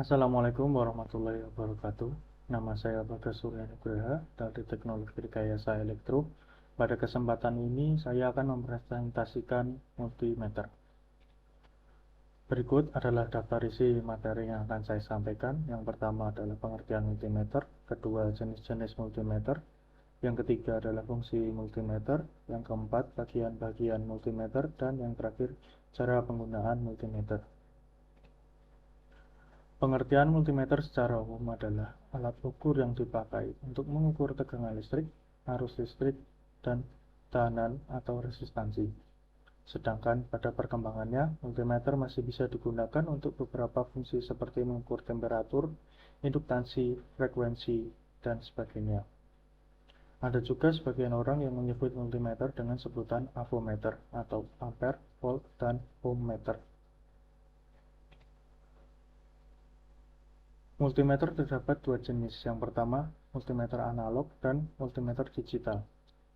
Assalamualaikum warahmatullahi wabarakatuh. Nama saya Bagas Surya Nugraha dari Teknologi Rekayasa Elektro. Pada kesempatan ini saya akan mempresentasikan multimeter. Berikut adalah daftar isi materi yang akan saya sampaikan. Yang pertama adalah pengertian multimeter, kedua jenis-jenis multimeter, yang ketiga adalah fungsi multimeter, yang keempat bagian-bagian multimeter, dan yang terakhir cara penggunaan multimeter. Pengertian multimeter secara umum adalah alat ukur yang dipakai untuk mengukur tegangan listrik, arus listrik, dan tekanan atau resistansi. Sedangkan pada perkembangannya, multimeter masih bisa digunakan untuk beberapa fungsi seperti mengukur temperatur, induktansi, frekuensi, dan sebagainya. Ada juga sebagian orang yang menyebut multimeter dengan sebutan avometer atau ampere, volt, dan ohm meter. Multimeter terdapat dua jenis. Yang pertama, multimeter analog dan multimeter digital.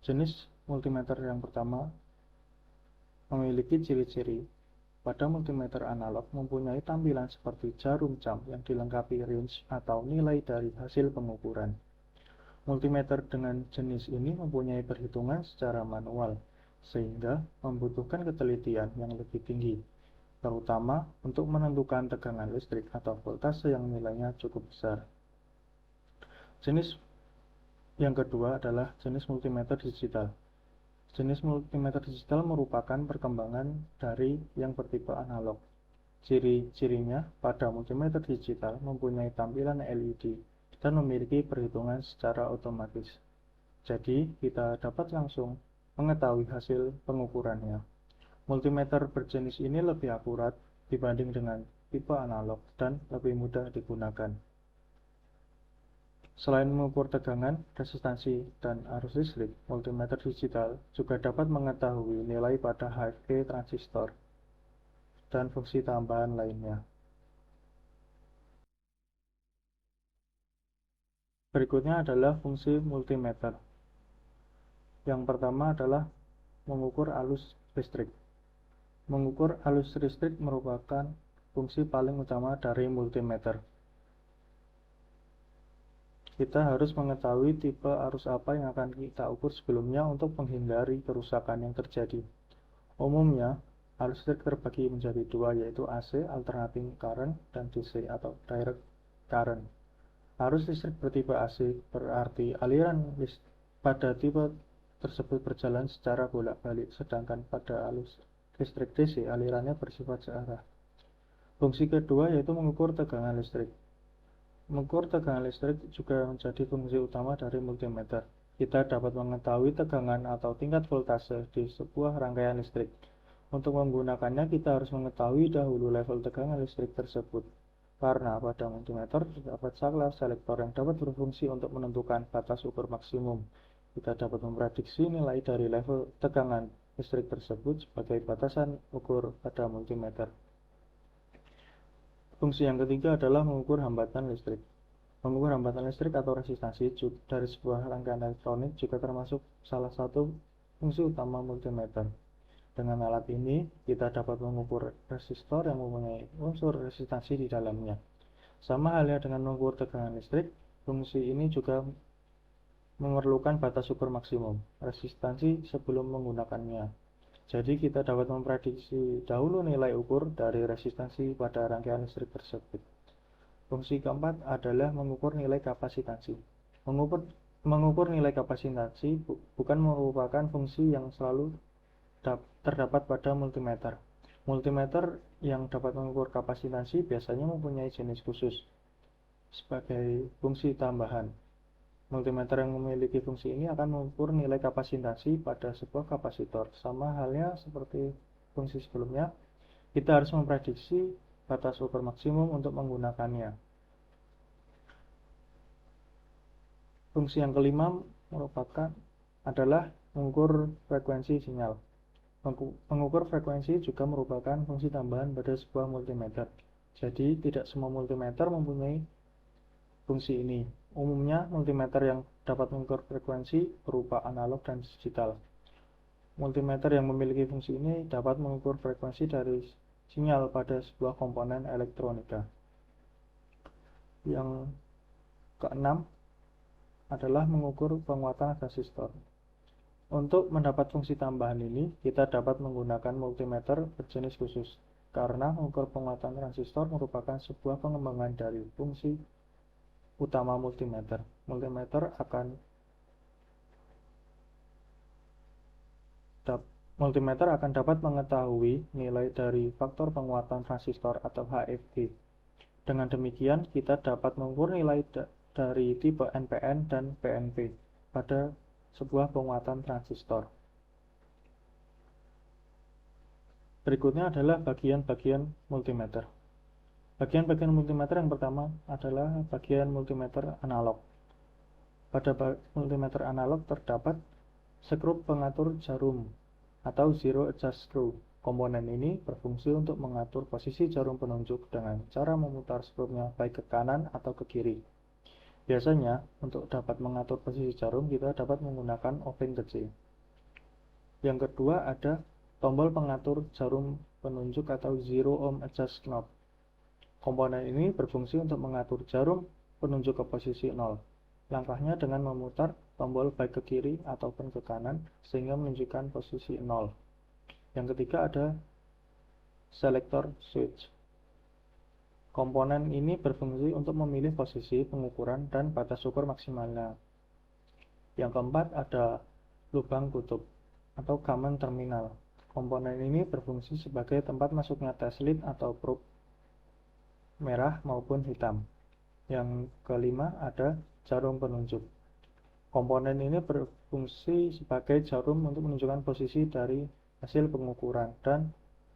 Jenis multimeter yang pertama memiliki ciri-ciri. Pada multimeter analog mempunyai tampilan seperti jarum jam yang dilengkapi range atau nilai dari hasil pengukuran. Multimeter dengan jenis ini mempunyai perhitungan secara manual, sehingga membutuhkan ketelitian yang lebih tinggi, terutama untuk menentukan tegangan listrik atau voltase yang nilainya cukup besar. Jenis yang kedua adalah jenis multimeter digital. Jenis multimeter digital merupakan perkembangan dari yang bertipe analog. Ciri-cirinya pada multimeter digital mempunyai tampilan LED dan memiliki perhitungan secara otomatis. Jadi, kita dapat langsung mengetahui hasil pengukurannya. Multimeter berjenis ini lebih akurat dibanding dengan tipe analog dan lebih mudah digunakan. Selain mengukur tegangan, resistansi, dan arus listrik, multimeter digital juga dapat mengetahui nilai pada HFE transistor dan fungsi tambahan lainnya. Berikutnya adalah fungsi multimeter. Yang pertama adalah mengukur arus listrik. Mengukur arus listrik merupakan fungsi paling utama dari multimeter. Kita harus mengetahui tipe arus apa yang akan kita ukur sebelumnya untuk menghindari kerusakan yang terjadi. Umumnya, arus listrik terbagi menjadi dua, yaitu AC (alternating current) dan DC atau direct current. Arus listrik bertipe AC berarti aliran pada tipe tersebut berjalan secara bolak-balik, sedangkan pada arus listrik DC alirannya bersifat searah. Fungsi kedua yaitu mengukur tegangan listrik. Mengukur tegangan listrik juga menjadi fungsi utama dari multimeter. Kita dapat mengetahui tegangan atau tingkat voltase di sebuah rangkaian listrik. Untuk menggunakannya, kita harus mengetahui dahulu level tegangan listrik tersebut. Karena pada multimeter terdapat skala selektor yang dapat berfungsi untuk menentukan batas ukur maksimum. Kita dapat memprediksi nilai dari level tegangan listrik tersebut sebagai batasan ukur pada multimeter. Fungsi yang ketiga adalah mengukur hambatan listrik. Mengukur hambatan listrik atau resistansi dari sebuah rangkaian elektronik juga termasuk salah satu fungsi utama multimeter. Dengan alat ini, kita dapat mengukur resistor yang mempunyai unsur resistansi di dalamnya. Sama halnya dengan mengukur tegangan listrik, fungsi ini juga memerlukan batas ukur maksimum resistansi sebelum menggunakannya. Jadi kita dapat memprediksi dahulu nilai ukur dari resistansi pada rangkaian listrik tersebut. Fungsi keempat adalah mengukur nilai kapasitansi. Mengukur nilai kapasitansi bukan merupakan fungsi yang selalu terdapat pada multimeter. Multimeter yang dapat mengukur kapasitansi biasanya mempunyai jenis khusus sebagai fungsi tambahan. Multimeter yang memiliki fungsi ini akan mengukur nilai kapasitansi pada sebuah kapasitor. Sama halnya seperti fungsi sebelumnya, kita harus memprediksi batas ukur maksimum untuk menggunakannya. Fungsi yang kelima adalah mengukur frekuensi sinyal. Mengukur frekuensi juga merupakan fungsi tambahan pada sebuah multimeter. Jadi, tidak semua multimeter mempunyai fungsi ini. Umumnya, multimeter yang dapat mengukur frekuensi berupa analog dan digital. Multimeter yang memiliki fungsi ini dapat mengukur frekuensi dari sinyal pada sebuah komponen elektronika. Yang keenam adalah mengukur penguatan resistor. Untuk mendapat fungsi tambahan ini, kita dapat menggunakan multimeter berjenis khusus, karena mengukur penguatan transistor merupakan sebuah pengembangan dari fungsi utama multimeter. Multimeter akan dapat mengetahui nilai dari faktor penguatan transistor atau HFT. Dengan demikian, kita dapat mengukur nilai dari tipe NPN dan PNP pada sebuah penguatan transistor. Berikutnya adalah bagian-bagian multimeter. Bagian-bagian multimeter yang pertama adalah bagian multimeter analog. Pada multimeter analog terdapat skrup pengatur jarum atau zero adjust screw. Komponen ini berfungsi untuk mengatur posisi jarum penunjuk dengan cara memutar skrupnya baik ke kanan atau ke kiri. Biasanya, untuk dapat mengatur posisi jarum, kita dapat menggunakan ovens kecil. Yang kedua ada tombol pengatur jarum penunjuk atau zero ohm adjust knob. Komponen ini berfungsi untuk mengatur jarum penunjuk ke posisi 0. Langkahnya dengan memutar tombol baik ke kiri ataupun ke kanan sehingga menunjukkan posisi 0. Yang ketiga ada selector switch. Komponen ini berfungsi untuk memilih posisi pengukuran dan batas ukur maksimalnya. Yang keempat ada lubang kutub atau common terminal. Komponen ini berfungsi sebagai tempat masuknya test lead atau probe merah maupun hitam. Yang kelima ada jarum penunjuk. Komponen ini berfungsi sebagai jarum untuk menunjukkan posisi dari hasil pengukuran dan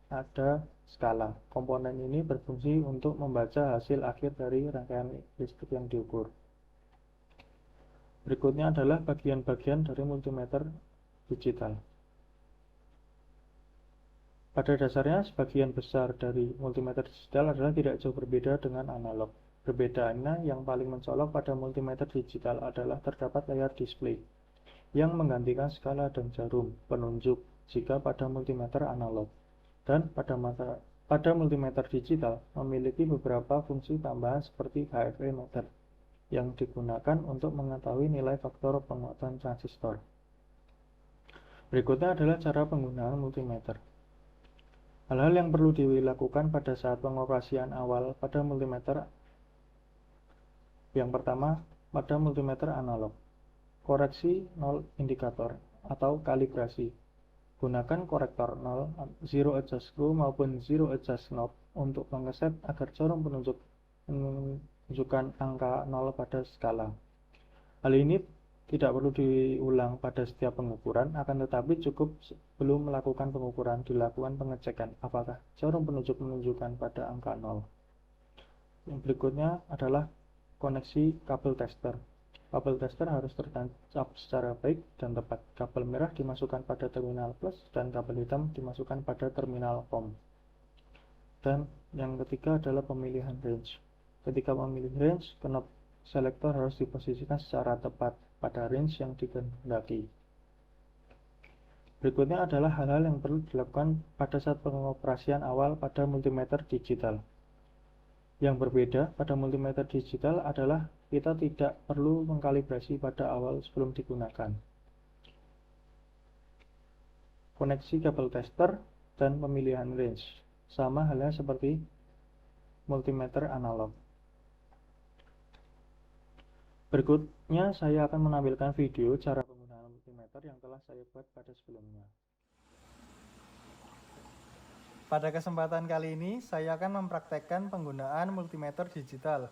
ada skala. Komponen ini berfungsi untuk membaca hasil akhir dari rangkaian listrik yang diukur. Berikutnya adalah bagian-bagian dari multimeter digital. Pada dasarnya, sebagian besar dari multimeter digital adalah tidak jauh berbeda dengan analog. Perbedaannya yang paling mencolok pada multimeter digital adalah terdapat layar display yang menggantikan skala dan jarum penunjuk jika pada multimeter analog. Dan pada multimeter digital memiliki beberapa fungsi tambahan seperti HFE meter yang digunakan untuk mengetahui nilai faktor penguatan transistor. Berikutnya adalah cara penggunaan multimeter. Hal-hal yang perlu dilakukan pada saat pengoperasian awal pada multimeter. Yang pertama, pada multimeter analog, koreksi 0 indikator atau kalibrasi. Gunakan korektor 0, zero adjust screw maupun zero adjust knob untuk mengeset agar jarum penunjuk menunjukkan angka 0 pada skala. Hal ini tidak perlu diulang pada setiap pengukuran, akan tetapi cukup sebelum melakukan pengukuran dilakukan pengecekan apakah jarum penunjuk menunjukkan pada angka 0. Yang berikutnya adalah koneksi kabel tester. Kabel tester harus tertancap secara baik dan tepat. Kabel merah dimasukkan pada terminal plus dan kabel hitam dimasukkan pada terminal COM. Dan yang ketiga adalah pemilihan range. Ketika memilih range, knob selektor harus diposisikan secara tepat pada range yang dikehendaki. Berikutnya adalah hal-hal yang perlu dilakukan pada saat pengoperasian awal pada multimeter digital. Yang berbeda pada multimeter digital adalah kita tidak perlu mengkalibrasi pada awal sebelum digunakan. Koneksi kabel tester dan pemilihan range sama halnya seperti multimeter analog. Berikutnya saya akan menampilkan video cara penggunaan multimeter yang telah saya buat pada sebelumnya. Pada kesempatan kali ini, saya akan mempraktekkan penggunaan multimeter digital.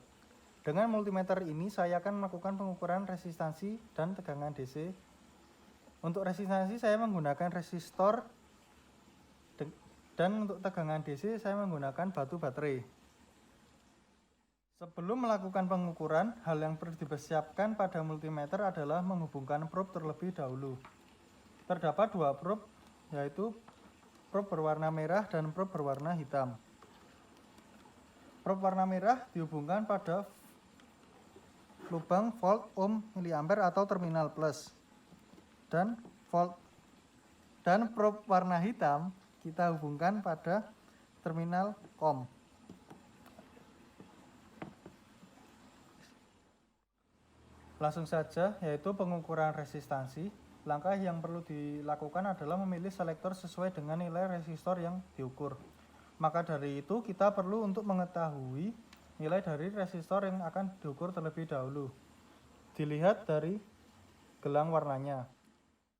Dengan multimeter ini, saya akan melakukan pengukuran resistansi dan tegangan DC. Untuk resistansi, saya menggunakan resistor, dan untuk tegangan DC, saya menggunakan batu baterai. Sebelum melakukan pengukuran, hal yang perlu dipersiapkan pada multimeter adalah menghubungkan probe terlebih dahulu. Terdapat dua probe, yaitu probe berwarna merah dan probe berwarna hitam. Probe warna merah dihubungkan pada lubang volt ohm miliampere atau terminal plus. Dan probe warna hitam kita hubungkan pada terminal COM. Langsung saja, yaitu pengukuran resistansi. Langkah yang perlu dilakukan adalah memilih selektor sesuai dengan nilai resistor yang diukur. Maka dari itu kita perlu untuk mengetahui nilai dari resistor yang akan diukur terlebih dahulu. Dilihat dari gelang warnanya.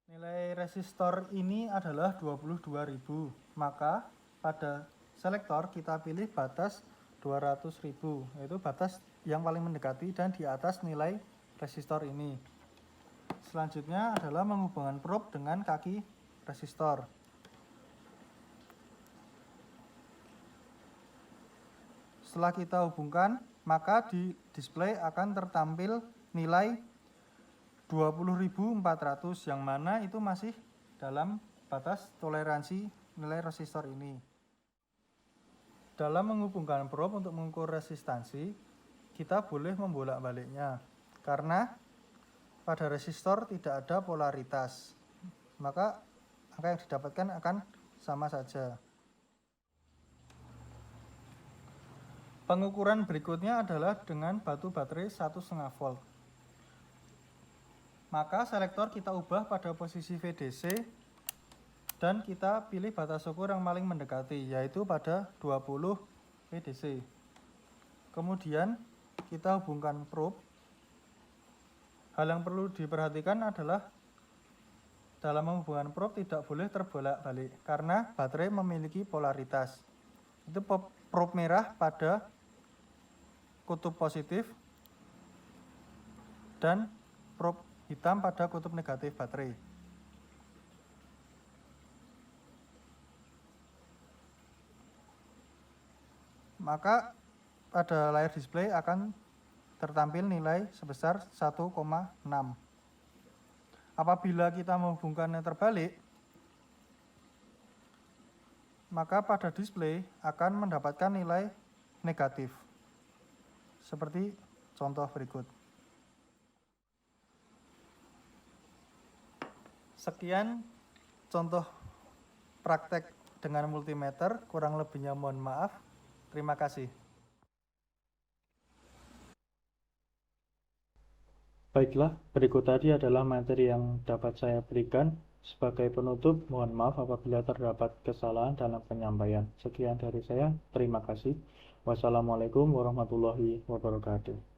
Nilai resistor ini adalah 22.000. Maka pada selektor kita pilih batas 200.000, yaitu batas yang paling mendekati dan di atas nilai resistor ini. Selanjutnya adalah menghubungkan probe dengan kaki resistor. Setelah kita hubungkan, maka di display akan tertampil nilai 20.400, yang mana itu masih dalam batas toleransi nilai resistor ini. Dalam menghubungkan probe untuk mengukur resistansi, kita boleh membolak-baliknya, karena pada resistor tidak ada polaritas, maka angka yang didapatkan akan sama saja. Pengukuran berikutnya adalah dengan batu baterai 1,5 volt. Maka selektor kita ubah pada posisi VDC dan kita pilih batas ukur yang paling mendekati, yaitu pada 20 VDC. Kemudian kita hubungkan probe. Hal yang perlu diperhatikan adalah dalam menghubungkan probe tidak boleh terbolak-balik karena baterai memiliki polaritas. Itu probe merah pada kutub positif dan probe hitam pada kutub negatif baterai. Maka pada layar display akan tertampil nilai sebesar 1,6. Apabila kita menghubungkannya terbalik, maka pada display akan mendapatkan nilai negatif. Seperti contoh berikut. Sekian contoh praktek dengan multimeter, kurang lebihnya mohon maaf. Terima kasih. Baiklah, berikut tadi adalah materi yang dapat saya berikan. Sebagai penutup, mohon maaf apabila terdapat kesalahan dalam penyampaian. Sekian dari saya, terima kasih. Wassalamualaikum warahmatullahi wabarakatuh.